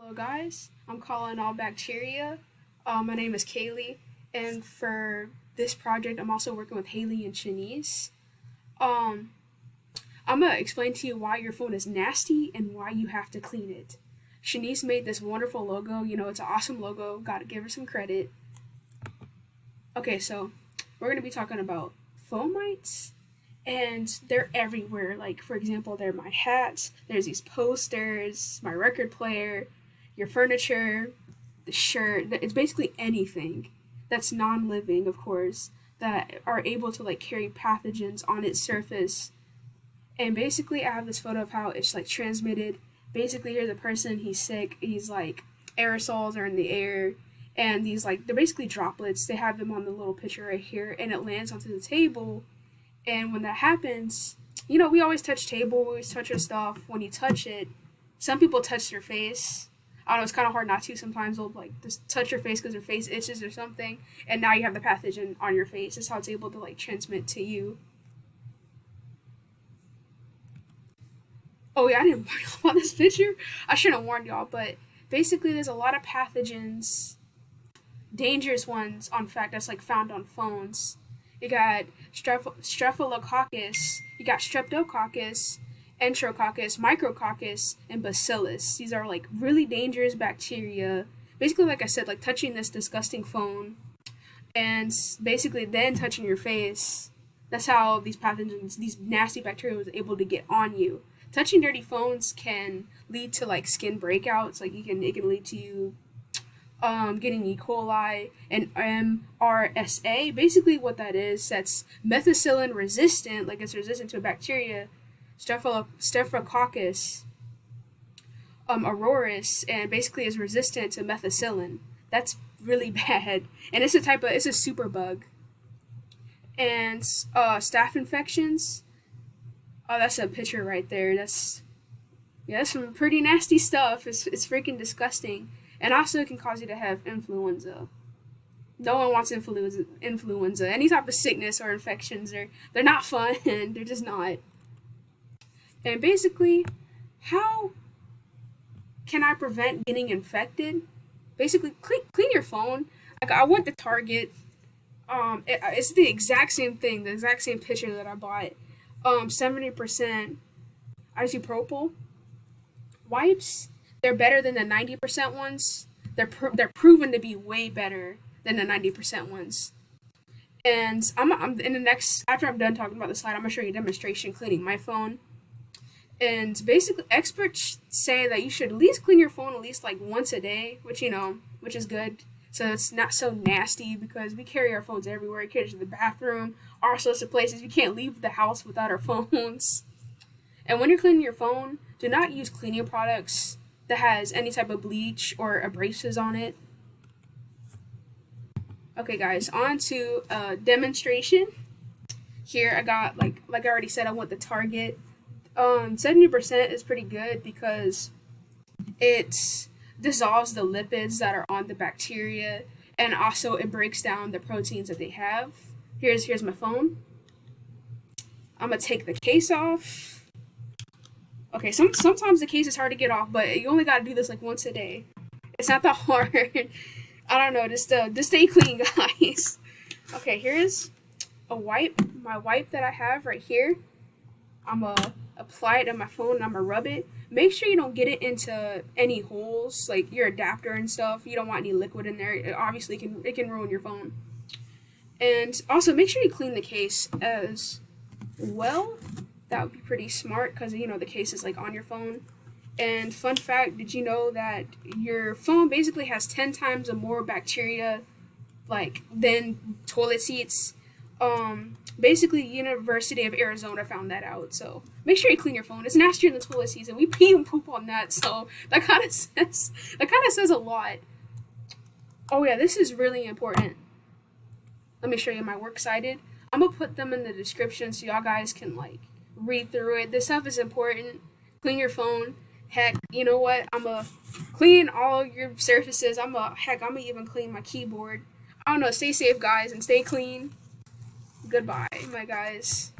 Hello, guys. I'm calling all bacteria. My name is Kaylee, and for this project, I'm also working with Haley and Shanice. Um, I'm gonna explain to you why your phone is nasty and why you have to clean it. Shanice made this wonderful logo. It's an awesome logo. Gotta give her some credit. Okay, so we're gonna be talking about phone mites, and they're everywhere. Like, for example, they're my hats. There's these posters, my record player, your furniture, the shirt. It's basically anything that's non-living, of course, that are able to like carry pathogens on its surface. And basically, I have this photo of how it's like transmitted. Basically, here's a person. He's sick. He's like aerosols are in the air, and these like they're basically droplets. They have them on the little picture right here, and it lands onto the table. And when that happens, we always touch table, we always touch our stuff. When you touch it, some people touch their face. I don't know, it's kind of hard not to. Sometimes they'll like just touch your face because their face itches or something, and now you have the pathogen on your face. That's how it's able to like transmit to you. Oh yeah, I didn't warn y'all about this picture. I shouldn't have warned y'all, but basically, there's a lot of pathogens, dangerous ones, on fact, that's like found on phones. You got streptococcus, you got streptococcus, enterococcus, micrococcus, and bacillus. These are like really dangerous bacteria. Basically, like I said, like touching this disgusting phone and basically then touching your face. That's how these pathogens, these nasty bacteria, was able to get on you. Touching dirty phones can lead to like skin breakouts. Like it can lead to you getting E. coli and MRSA. Basically, what that is, that's methicillin resistant, like it's resistant to a bacteria, Staphylococcus aureus, and basically is resistant to methicillin. That's really bad, and it's a super bug. And staph infections. Oh, that's a picture right there. That's some pretty nasty stuff. It's freaking disgusting. And also, it can cause you to have influenza. No one wants influenza. Influenza. Any type of sickness or infections, they're not fun. They're just not. And basically, how can I prevent getting infected? Basically, clean your phone. Like I went to Target. It's the exact same thing, the exact same picture that I bought. 70% isopropyl wipes. They're better than the 90% ones. They're proven to be way better than the 90% ones. And I'm in the next after I'm done talking about the slide, I'm gonna show you a demonstration cleaning my phone. And basically, experts say that you should at least clean your phone at least like once a day, which is good. So it's not so nasty because we carry our phones everywhere. We carry it to the bathroom, all sorts of places. We can't leave the house without our phones. And when you're cleaning your phone, do not use cleaning products that has any type of bleach or abrasives on it. Okay, guys, on to demonstration. Here I got like I already said, I want the Target. 70% is pretty good because it dissolves the lipids that are on the bacteria, and also it breaks down the proteins that they have. Here's my phone. I'm gonna take the case off. Okay, sometimes the case is hard to get off, but you only gotta do this like once a day. It's not that hard. I don't know, just stay clean, guys. Okay, here's a wipe. My wipe that I have right here. I'm gonna apply it on my phone and I'm gonna rub it. Make sure you don't get it into any holes, like your adapter and stuff. You don't want any liquid in there. It obviously can ruin your phone. And also make sure you clean the case as well. That would be pretty smart because the case is like on your phone. And fun fact, did you know that your phone basically has 10 times more bacteria like than toilet seats? Basically, University of Arizona found that out. So make sure you clean your phone. It's nastier than the toilet seats, and we pee and poop on that. So that kind of says a lot. Oh yeah, this is really important. Let me show you my works cited. I'm gonna put them in the description so y'all guys can like read through it. This stuff is important. Clean your phone. Heck, you know what? I'm gonna clean all your surfaces. I'm gonna even clean my keyboard. I don't know. Stay safe, guys, and stay clean. Goodbye, my guys.